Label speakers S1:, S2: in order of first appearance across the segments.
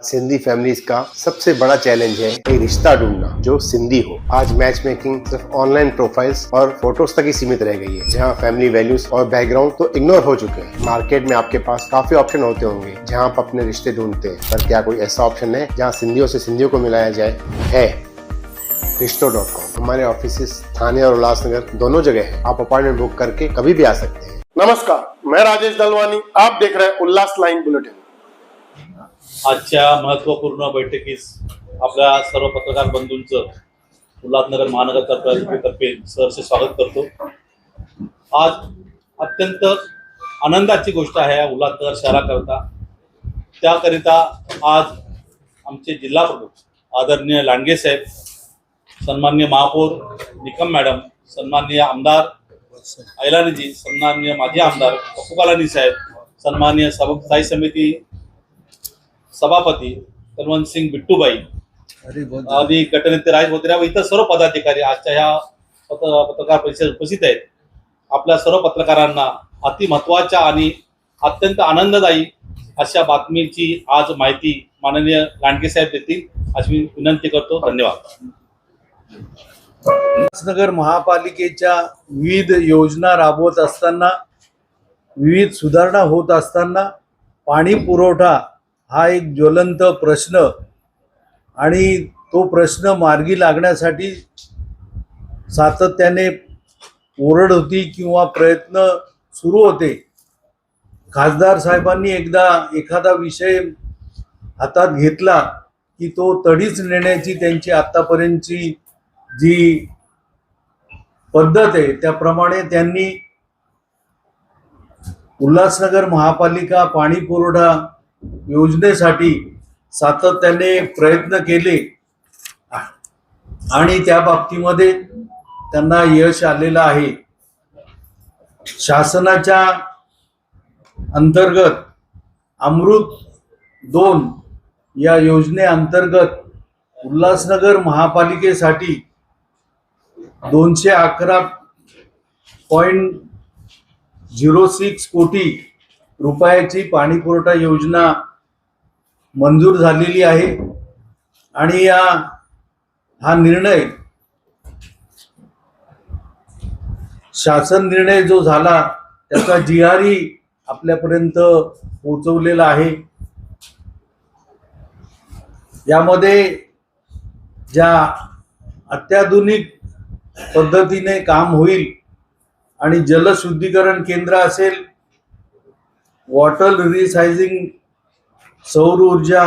S1: Sindhi families का सबसे बड़ा चैलेंज है एक रिश्ता ढूंढना जो सिंधी हो। आज मैच मेकिंग सिर्फ ऑनलाइन प्रोफाइल्स और फोटोज तक ही सीमित रह गई है, जहां फैमिली वैल्यूज और बैकग्राउंड तो इग्नोर हो चुके हैं। मार्केट में आपके पास काफी ऑप्शन होते होंगे जहां आप अपने रिश्ते ढूंढते हैं, पर क्या कोई ऐसा ऑप्शन है जहां सिंधियों से सिंधियों को मिलाया जाए? है रिश्तों.com। हमारे ऑफिस थाने और उल्लासनगर दोनों जगह है। आप अपॉइंटमेंट बुक करके कभी भी आ सकते हैं।
S2: नमस्कार, मैं राजेश दलवानी, आप देख रहे हैं उल्लास लाईन बुलेटिन।
S3: आजच्या महत्त्वपूर्ण बैठकीस आपल्या सर्व पत्रकार बंधूंचं उल्हासनगर महानगरपालिकेतर्फे सहर्ष स्वागत करतो। आज अत्यंत आनंदाची गोष्ट आहे उल्हासनगर शहराकरता। त्याकरिता आज आमचे जिल्हा प्रमुख आदरणीय लांडगे साहेब, सन्माननीय महापौर निकम मॅडम, सन्माननीय आमदार ऐलानीजी, सन्माननीय माजी आमदार पप्पूकालानी साहेब, सन्माननीय स्थायी समिती सभापती तलवंत सिंग बिट्टूबाई आदी गटनेते राज बोत्रे व इतर सर्व पदाधिकारी आजच्या ह्या पत्रकार परिषदेत उपस्थित आहेत। आपल्या सर्व पत्रकारांना अति महत्त्वाच्या आणि अत्यंत आनंददायी अशा बातमीची आज माहिती माननीय लांडगे साहेब देतील अशी मी विनंती करतो। धन्यवाद।
S4: उल्हासनगर महापालिकेच्या विविध योजना राबवत असताना, विविध सुधारणा होत असताना पाणी पुरवठा हा एक ज्वलंत प्रश्न आणि तो प्रश्न मार्गी लागण्यासाठी सातत्याने ओरड होती किंवा प्रयत्न सुरू होते। खासदार साहेबांनी एकदा एखादा विषय हातात घेतला की तो तडीच नेण्याची त्यांची आतापर्यंतची जी पद्धत आहे त्याप्रमाणे त्यांनी उल्हासनगर महापालिका पाणी पुरवठा योजनेसाठी सातत्याने प्रयत्न केले आणि त्या बाबतीमध्ये त्यांना यश आलेलं आहे। शासनाच्या अंतर्गत अमृत 2 या योजनेअंतर्गत उल्हासनगर महापालिकेसाठी 211.06 कोटी रुपयाची पाणी पुरवठा योजना मंजूर झालेली आहे आणि हा निर्णय शासन निर्णय जो झाला त्याचा GRE आपल्यापर्यंत पोहोचवलेला आहे। यामध्ये ज्या अत्याधुनिक पद्धतीने काम होईल आणि जलशुद्धीकरण केंद्र असेल, वॉटर रिसायझिंग, सौर ऊर्जा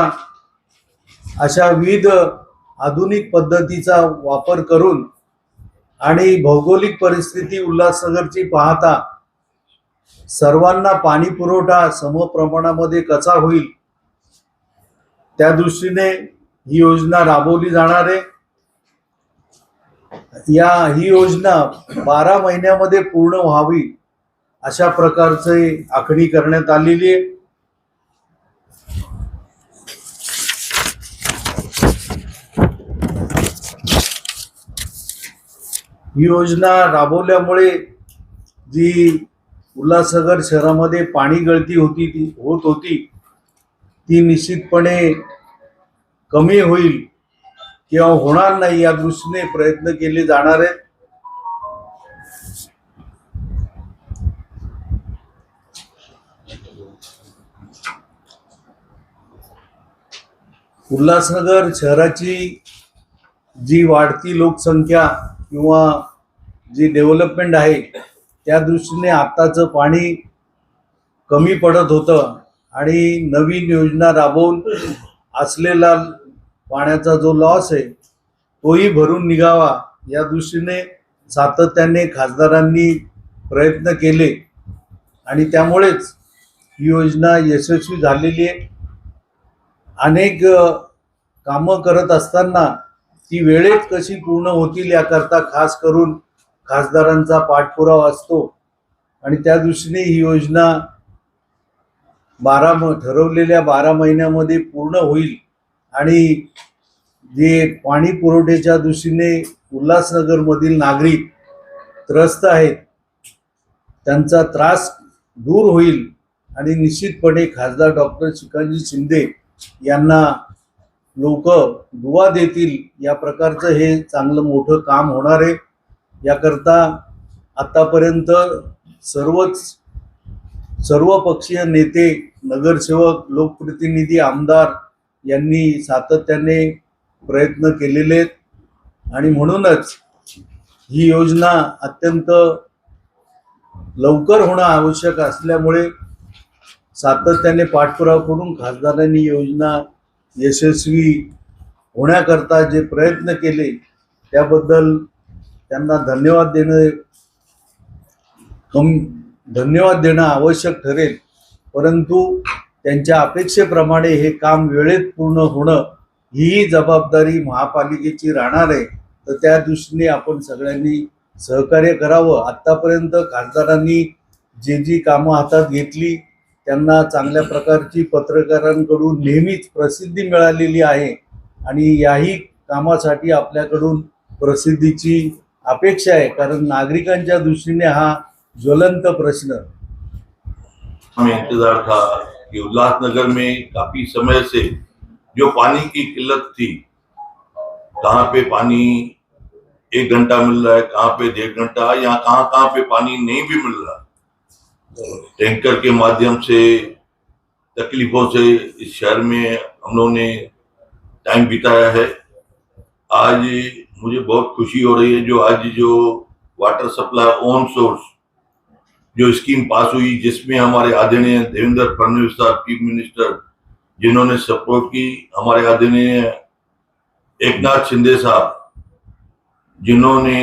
S4: अशा विविध आधुनिक पद्धतीचा वापर करून आणि भौगोलिक परिस्थिती उल्हासनगरची पाहता सर्वांना पाणी पुरवठा समप्रमाणामध्ये कसा होईल त्या दृष्टीने ही योजना राबवली जाणार आहे। ही योजना 12 महिन्यामध्ये पूर्ण व्हावी अशा प्रकारचे आखणी करण्यात आलेली आहे। ही योजना राबवल्यामुळे जी उल्हासनगर शहरामध्ये पाणी गळती होत होती ती निश्चितपणे कमी होईल किंवा होणार नाही या दृष्टीने प्रयत्न केले जाणार आहेत। उल्हासनगर शहराची जी वाढती लोकसंख्या किंवा जी डेव्हलपमेंट आहे त्या दृष्टीने आताचं पाणी कमी पडत होतं आणि नवीन योजना राबवून असलेला पाण्याचा जो लॉस आहे तोही भरून निघावा या दृष्टीने सातत्याने खासदारांनी प्रयत्न केले आणि त्यामुळेच ही योजना यशस्वी झालेली आहे। अनेक कामं करत असताना ती वेळेत कशी पूर्ण होतील याकरता खास करून खासदारांचा पाठपुरावा असतो आणि त्या दृष्टीने ही योजना ठरवलेल्या 12 महिन्यामध्ये पूर्ण होईल आणि जे पाणी पुरवठ्याच्या दृष्टीने उल्हासनगरमधील नागरिक त्रस्त आहेत त्यांचा त्रास दूर होईल आणि निश्चितपणे खासदार डॉक्टर श्रीकांतजी शिंदे यांना लोक दुवा देतील या प्रकारचं हे चांगलं मोठं काम होणार आहे. याकरता आतापर्यंत सर्व पक्षीय नेते, नगरसेवक, लोकप्रतिनिधी, आमदार यांनी सातत्याने प्रयत्न केलेले आहेत आणि म्हणूनच ही योजना अत्यंत लवकर होणं आवश्यक असल्यामुळे सातत्याने पाठपुरावा करून खासदारांनी योजना यशस्वी होण्याकरता जे प्रयत्न केले त्याबद्दल त्यांना धन्यवाद देणं आवश्यक ठरेल. परंतु त्यांच्या अपेक्षेप्रमाणे हे काम वेळेत पूर्ण होणं ही जबाबदारी महापालिकेची राहणार आहे. तर त्या दृष्टीने आपण सगळ्यांनी सहकार्य करावं. आतापर्यंत खासदारांनी जी कामं हातात घेतली त्यांना चांगल्या प्रकारची पत्रकारांकडून नेहमीच प्रसिद्धी मिळालेली आहे आणि याही कामासाठी आपल्याकडून प्रसिद्धीची अपेक्षा है, कारण नागरिकांच्या दृष्टीने हा ज्वलंत प्रश्न
S5: हमें इंतजार था कि उल्लासनगर में काफी समय से जो पानी की किल्लत थी, कहाँ पे पानी 1 घंटा मिल रहा है, कहाँ पे 1.5 घंटा, या कहाँ पे पानी नहीं भी मिल रहा, टैंकर के माध्यम से तकलीफों से इस शहर में हम लोगों ने टाइम बिताया है। आज मुझे बहुत खुशी हो रही है जो आज वाटर सप्लाई ऑन सोर्स जो स्कीम पास हुई, जिसमें हमारे आदरणीय देवेंद्र फडणवीस साहब चीफ मिनिस्टर जिन्होंने सपोर्ट की, हमारे आदरणीय एकनाथ शिंदे साहब जिन्होंने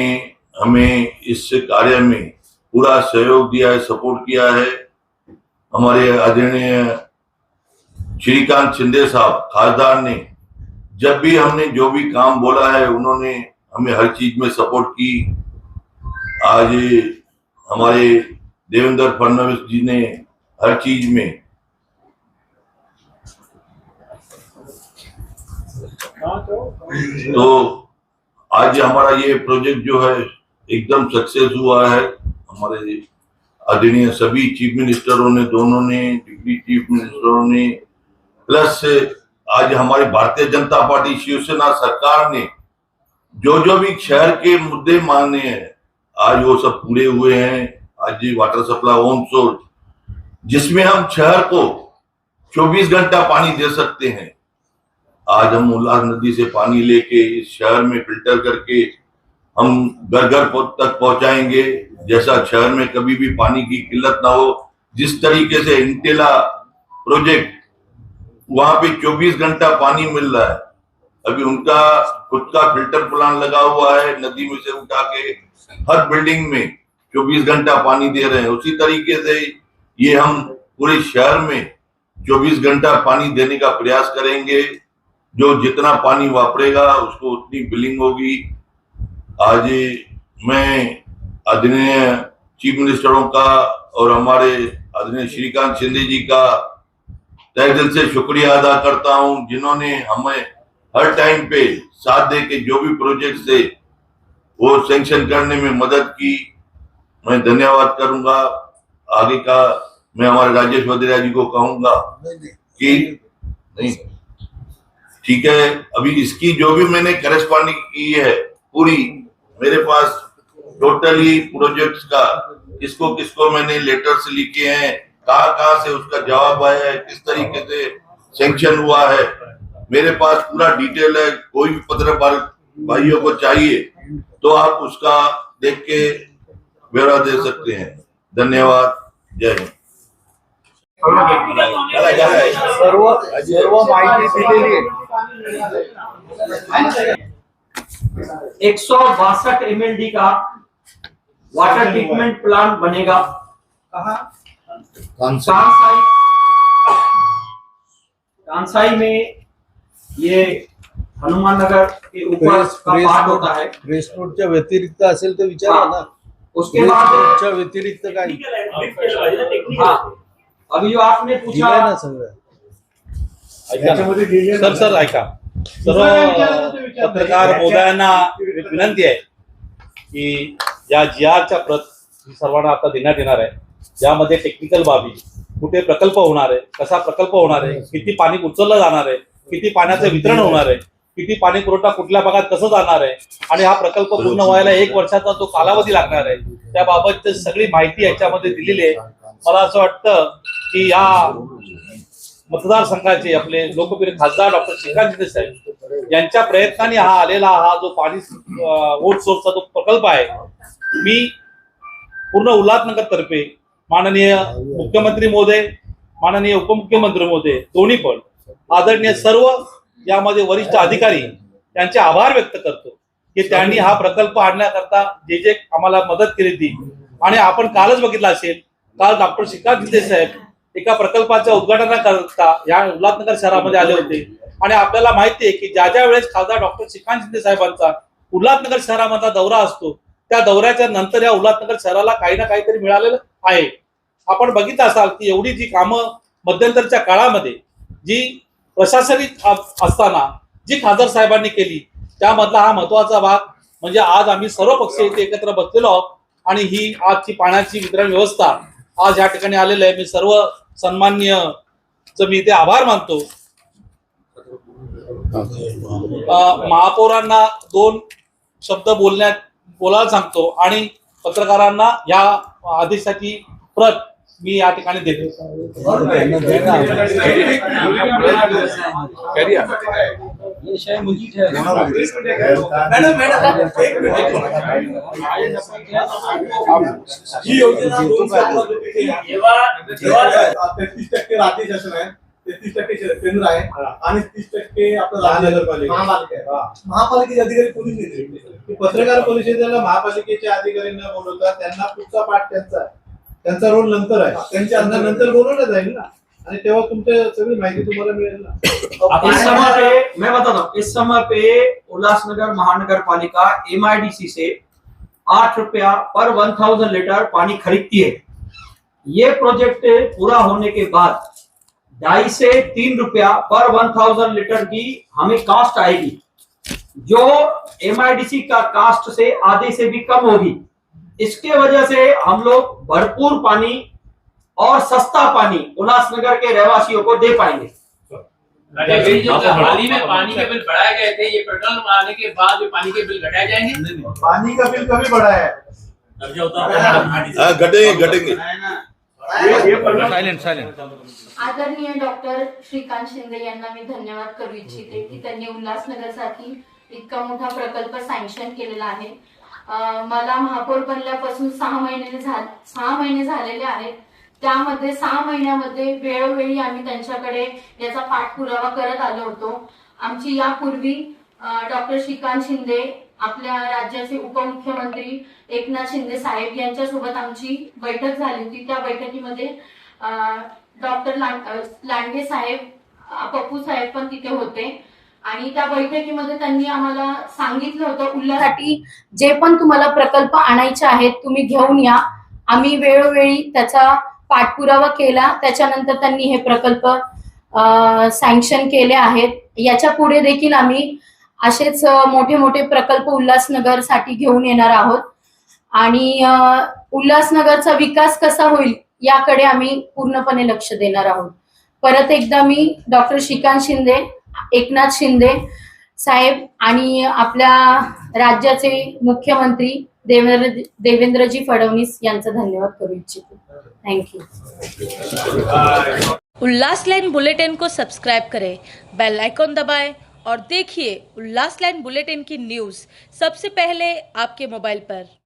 S5: हमें इस कार्य में पूरा सहयोग दिया है, सपोर्ट किया है, हमारे आदरणीय श्रीकांत शिंदे साहब खासदार ने जब भी हमने जो भी काम बोला है उन्होंने हमें हर चीज में सपोर्ट की। आज हमारे देवेंद्र फडणवीस जी ने हर चीज में तो आज हमारा ये प्रोजेक्ट जो है एकदम सक्सेस हुआ है। हमारे आदरणीय सभी चीफ मिनिस्टरों ने, दोनों ने, डिप्टी चीफ मिनिस्टरों ने, प्लस आज हमारी भारतीय जनता पार्टी शिवसेना सरकार ने जो भी शहर के मुद्दे माने हैं आज वो सब पूरे हुए हैं। आज वाटर सप्लाई ऑन सोर्स जिसमें हम शहर को 24 घंटा पानी दे सकते हैं, आज हम उल्लास नदी से पानी लेके इस शहर में फिल्टर करके हम घर घर तक पहुंचाएंगे, जैसा शहर में कभी भी पानी की किल्लत ना हो। जिस तरीके से इंटेला प्रोजेक्ट वहां पे 24 घंटा पानी मिल रहा है, अभी उनका खुद का फिल्टर प्लांट लगा हुआ है, नदी में से उठा के हर बिल्डिंग में 24 घंटा पानी दे रहे हैं। उसी तरीके से ये हम पूरे शहर में 24 घंटा पानी देने का प्रयास करेंगे। जो जितना पानी वापरेगा उसको उतनी बिलिंग होगी। आज मैं आदरणीय चीफ मिनिस्टरों का और हमारे आदरणीय श्रीकांत शिंदे जी का तहे दिल से शुक्रिया अदा करता हूं, जिन्होंने हमें हर टाइम पे साथ दे के जो भी प्रोजेक्ट थे वो सैंक्शन करने में मदद की। मैं धन्यवाद करूंगा। आगे का मैं हमारे राजेश वदेरा जी को कहूंगा कि नहीं ठीक है, अभी इसकी जो भी मैंने करस्पॉन्डिंग की है पूरी मेरे पास टोटली प्रोजेक्ट्स का किसको किसको मैंने लेटर्स लिखे हैं, कहाँ से उसका जवाब आया है, किस तरीके से सैंक्शन हुआ है, मेरे पास पूरा डिटेल है। कोई भी पत्रकार भाइयों को चाहिए तो आप उसका देख के ब्यौरा दे सकते हैं। धन्यवाद, जय हिंद।
S4: सर्व माहिती दिलेली आहे.
S6: 162 MLD का वाटर ट्रीटमेंट प्लांट बनेगा कहाँ? कांसाई में। ये हनुमान नगर के ऊपर का पार्ट होता है।
S4: प्रेस नोटच्या व्यतिरिक्त असेल तर विचारा ना.
S6: उसके बाद
S4: नोटच्या व्यतिरिक्त काय
S6: हाँ, अभी जो आपने पूछा
S4: दिलंय ना सगळं.
S3: सर ऐका, सर्व पत्रकार महोदयांना एक विनंती आहे की या GR च्या प्रत सर्वांना आता देण्यात येणार आहे, ज्यामध्ये टेक्निकल बाबी कुठे प्रकल्प होणार आहे, कसा प्रकल्प होणार आहे, किती पाणी उचललं जाणार आहे, किती पाण्याचं वितरण होणार आहे, किती पाणी पुरवठा कुठल्या भागात कसं जाणार आहे आणि हा प्रकल्प पूर्ण व्हायला 1 वर्षाचा जो कालावधी लागणार आहे त्याबाबत सगळी माहिती याच्यामध्ये दिलेली आहे. मला असं वाटतं की या मतदारसंघाचे आपले लोकप्रिय खासदार डॉक्टर श्रीकांत शिंदे साहेब यांच्या प्रयत्नाने हा आलेला हा जो पाणी वोट सोर्सचा जो प्रकल्प आहे, मी पूर्ण उल्हासनगर तर्फे माननीय मुख्यमंत्री महोदय, माननीय उपमुख्यमंत्री महोदय दोन्ही पण आदरणीय सर्व यामध्ये वरिष्ठ अधिकारी यांचे आभार व्यक्त करतो की त्यांनी हा प्रकल्प आणण्याकरता जे जे आम्हाला मदत केली ती. आणि आपण कालच बघितलं असेल, काल डॉक्टर श्रीकांत शिंदे साहेब एका प्रकल्पाच्या उद्घाटनाकरता या उल्हासनगर शहरामध्ये आले होते आणि आपल्याला माहिती आहे की ज्या वेळेस खासदार डॉक्टर श्रीकांत शिंदे साहेबांचा उल्हासनगर शहरामधला दौरा असतो त्या दौऱ्याच्या नंतर या उल्हासनगर शहराला काही ना काहीतरी मिळालेलं आहे. आपण बघितलं असाल की एवढी जी कामं मध्यंतरच्या काळामध्ये जी प्रशासनिक असताना जी खासदार साहेबांनी केली त्यामधला हा महत्वाचा भाग म्हणजे आज आम्ही सर्व पक्ष इथे एकत्र बसलेलो आहोत आणि ही आजची पाण्याची वितरण व्यवस्था आज या ठिकाणी आलेलं आहे. मी सर्व सन्मान्य मी इथे आभार मानतो. महापौरांना 2 शब्द बोलायला सांगतो आणि पत्रकारांना या आदेशाची प्रत मी या ठिकाणी देतो.
S7: ही योजना 33% राज्य शासन आहे, 33% केंद्र आहे आणि 30% आपलं राज्य महापालिकेचे अधिकारी कोणीच नाही. पत्रकार परिषदेला महापालिकेच्या अधिकाऱ्यांना बोलवतात, त्यांना पुढचा पाठ त्यांचा रोल नंतर आहे, त्यांच्या नंतर बोलवलं जाईल ना आणि तेव्हा तुमच्या सगळी माहिती तुम्हाला मिळेल ना.
S6: इस समय पे मैं बताता हूँ, इस समय पे उल्लासनगर महानगर पालिका MIDC से 8 रुपया पर 1000 लीटर पानी खरीदती है. ये प्रोजेक्ट पूरा होने के बाद 2.5 से 3 रुपया पर 1000 लीटर की हमें कास्ट आएगी, जो MIDC का कास्ट से आधे से भी कम होगी. इसके वजह से हम लोग भरपूर पानी और सस्ता पानी उल्लासनगर के रहवासियों को दे पाएंगे.
S8: जो हाल ही में पानी के बिल बढ़ाए गए थे, ये प्रकल्प आने के बाद भी पानी के बिल घटाए जाएंगे?
S7: पानी का बिल कभी बढ़ा है?
S5: घटेंगे.
S9: आदरणीय डॉक्टर श्रीकांत शिंदे यांना मी धन्यवाद करू इच्छिते की त्यांनी उल्हासनगरसाठी इतका मोठा प्रकल्प सँक्शन केलेला आहे. मला महापौर बनल्यापासून 6 महिने झालेले आहेत. त्यामध्ये 6 महिन्यामध्ये वेळोवेळी आम्ही त्यांच्याकडे याचा पाठपुरावा करत आलो होतो. आमची यापूर्वी डॉक्टर श्रीकांत शिंदे, आपल्या राज्याचे उपमुख्यमंत्री एकनाथ शिंदे साहेब यांच्यासोबत आमची बैठक झाली होती. त्या बैठकीमध्ये डॉक्टर लांडगे साहेब, पप्पू साहेब पण तिथे होते आणि त्या बैठकीमध्ये त्यांनी आम्हाला सांगितलं होतं उल्हासाठी जे पण तुम्हाला प्रकल्प आणायचे आहेत तुम्ही घेऊन या. आम्ही वेळोवेळी त्याचा पाठपुरावा केला. त्याच्यानंतर त्यांनी हे प्रकल्प सँक्शन केले आहेत. याच्या पुढे देखील आम्ही असेच मोठे मोठे प्रकल्प उल्हासनगर साठी घेऊन येणार आहोत आणि उल्हासनगरचा विकास कसा होईल याकडे आम्ही पूर्णपणे लक्ष देणार आहोत. परत एकदा मी डॉक्टर श्रीकांत शिंदे, एकनाथ शिंदे साहेब आणि आपल्या राज्याचे मुख्यमंत्री देवेंद्रजी फडणवीस यांचा धन्यवाद करू इच्छितो. थँक्यू.
S10: उल्लास लाइन बुलेटिन को सब्सक्राइब करें, बेल आइकॉन दबाएं और देखिए उल्लास लाइन बुलेटिन की न्यूज़ सबसे पहले आपके मोबाइल पर.